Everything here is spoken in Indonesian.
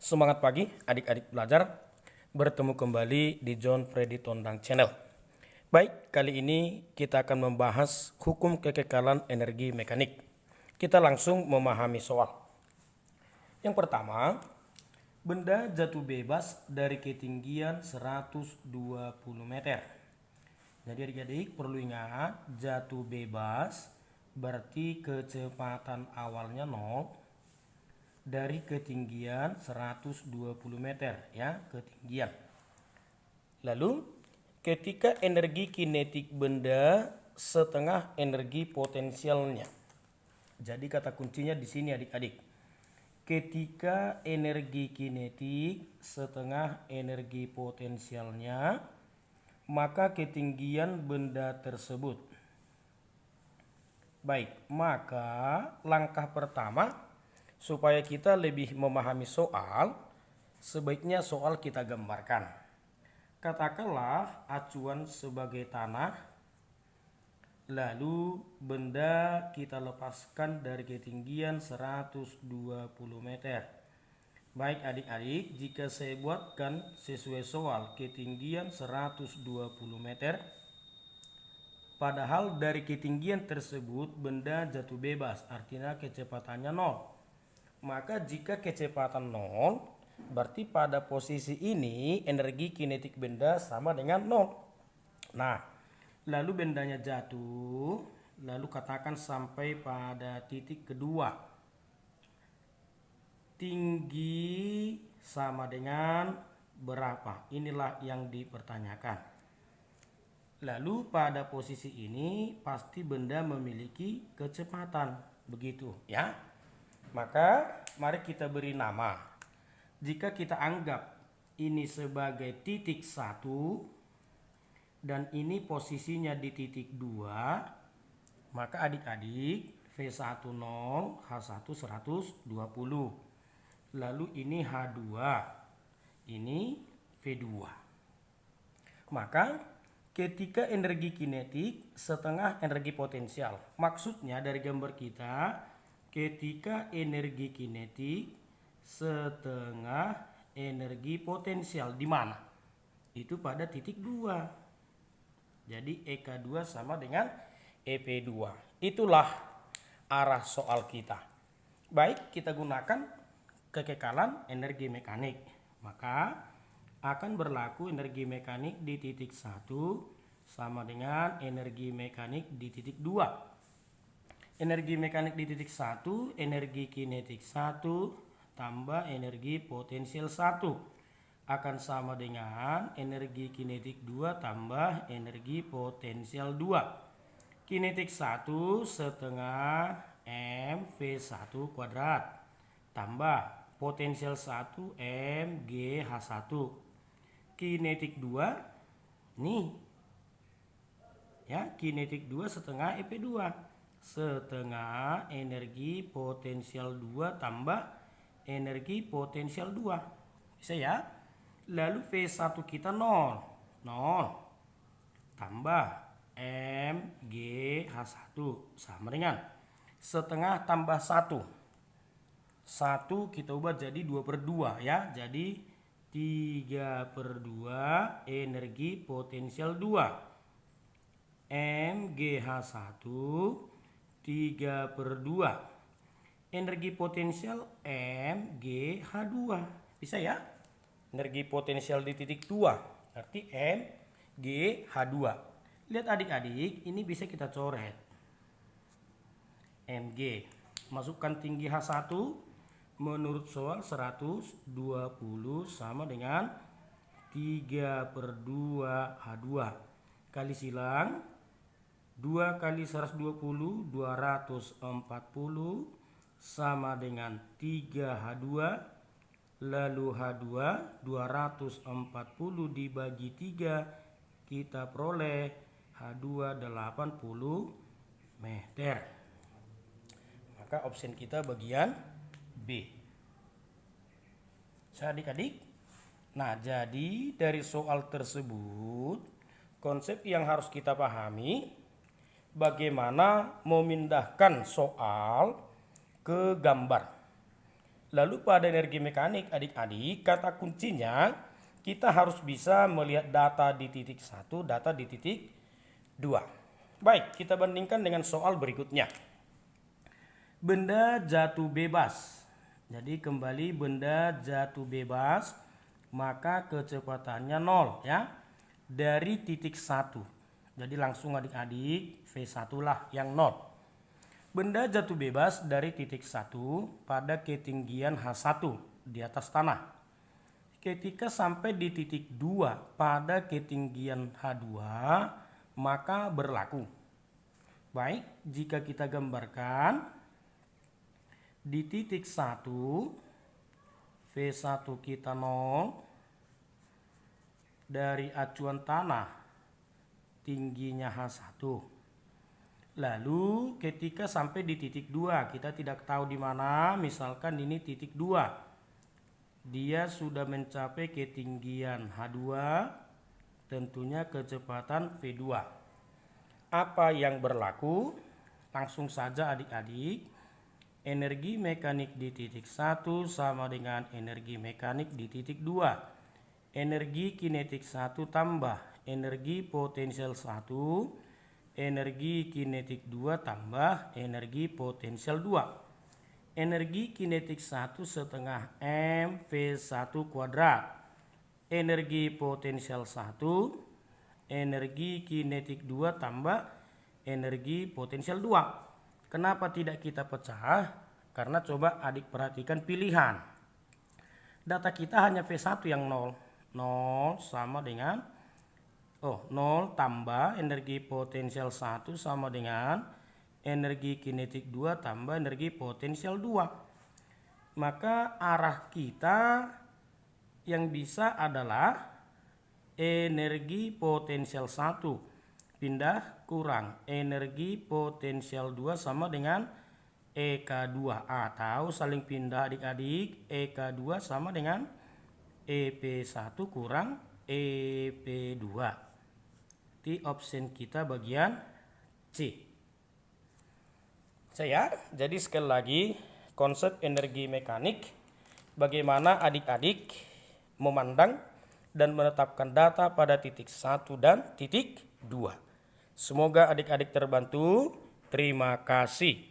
Semangat pagi adik-adik belajar, bertemu kembali di John Freddy Tondang Channel. Baik, kali ini kita akan membahas hukum kekekalan energi mekanik. Kita langsung memahami soal. Yang pertama, benda jatuh bebas dari ketinggian 120 meter. Jadi adik-adik perlu ingat, jatuh bebas berarti kecepatan awalnya 0 dari ketinggian 120 meter ya, ketinggian. Lalu ketika energi kinetik benda setengah energi potensialnya. Jadi kata kuncinya di sini adik-adik. Ketika energi kinetik setengah energi potensialnya, maka ketinggian benda tersebut. Baik, maka langkah pertama supaya kita lebih memahami soal, sebaiknya soal kita gambarkan. Katakanlah acuan sebagai tanah, lalu benda kita lepaskan dari ketinggian 120 meter. Baik adik-adik, jika saya buatkan sesuai soal ketinggian 120 meter, padahal dari ketinggian tersebut benda jatuh bebas, artinya kecepatannya 0. Maka jika kecepatan 0, berarti pada posisi ini energi kinetik benda sama dengan 0. Nah, lalu bendanya jatuh, lalu katakan sampai pada titik kedua. Tinggi sama dengan berapa? Inilah yang dipertanyakan. Lalu pada posisi ini pasti benda memiliki kecepatan, begitu ya. Maka mari kita beri nama. Jika kita anggap ini sebagai titik 1 dan ini posisinya di titik 2, maka adik-adik V10 H1 120. Lalu ini H2, ini V2. Maka ketika energi kinetik setengah energi potensial, maksudnya dari gambar kita, ketika energi kinetik setengah energi potensial di mana? Itu pada titik 2. Jadi EK2 sama dengan EP2. Itulah arah soal kita. Baik, kita gunakan kekekalan energi mekanik. Maka akan berlaku energi mekanik di titik 1 sama dengan energi mekanik di titik 2. Energi mekanik di titik 1, energi kinetik 1 tambah energi potensial 1 akan sama dengan energi kinetik 2 tambah energi potensial 2. Kinetik 1 setengah mv1 kuadrat tambah potensial 1 mgh1. Kinetik 2 nih ya, kinetik 2 setengah EP2 setengah energi potensial 2 tambah energi potensial 2. Bisa ya? Lalu V1 kita 0 tambah mgh1 sama dengan setengah tambah 1 kita ubah jadi 2/2 ya. Jadi 3/2 energi potensial 2. mgh1 3/2 energi potensial mgh2. Bisa ya? Energi potensial di titik 2 berarti mgh2. Lihat adik-adik, ini bisa kita coret. mg, masukkan tinggi h1 menurut soal 120 sama dengan 3/2 h2. Kali silang 2 kali 120 240 sama dengan 3H2. Lalu H2 240 dibagi 3, kita peroleh H2 80 meter. Maka opsi kita bagian B. Adik-adik, nah jadi dari soal tersebut konsep yang harus kita pahami bagaimana memindahkan soal ke gambar. Lalu pada energi mekanik adik-adik, kata kuncinya kita harus bisa melihat data di titik 1, data di titik 2. Baik, kita bandingkan dengan soal berikutnya. Benda jatuh bebas. Jadi kembali benda jatuh bebas, maka kecepatannya 0 ya. Dari titik 1. Jadi langsung adik-adik V1 lah yang 0. Benda jatuh bebas dari titik 1 pada ketinggian H1 di atas tanah. Ketika sampai di titik 2 pada ketinggian H2, maka berlaku. Baik, jika kita gambarkan di titik 1, V1 kita 0, dari acuan tanah tingginya H1. Lalu ketika sampai di titik 2, kita tidak tahu di mana, misalkan ini titik 2. Dia sudah mencapai ketinggian H2, tentunya kecepatan V2. Apa yang berlaku? Langsung saja adik-adik, energi mekanik di titik 1 sama dengan energi mekanik di titik 2. Energi kinetik 1 tambah energi potensial 1, energi kinetik 2 tambah energi potensial 2. Energi kinetik 1 setengah M V1 kuadrat. Energi potensial 1, energi kinetik 2 tambah energi potensial 2. Kenapa tidak kita pecah? Karena coba adik perhatikan pilihan. Data kita hanya V1 yang 0. 0 sama dengan 0 tambah energi potensial 1 sama dengan energi kinetik 2 tambah energi potensial 2. Maka arah kita yang bisa adalah energi potensial 1 pindah kurang energi potensial 2 sama dengan EK2, atau saling pindah adik-adik, EK2 sama dengan EP1 kurang EP2. Di option kita bagian C. Jadi sekali lagi konsep energi mekanik, bagaimana adik-adik memandang dan menetapkan data pada titik 1 dan titik 2. Semoga adik-adik terbantu. Terima kasih.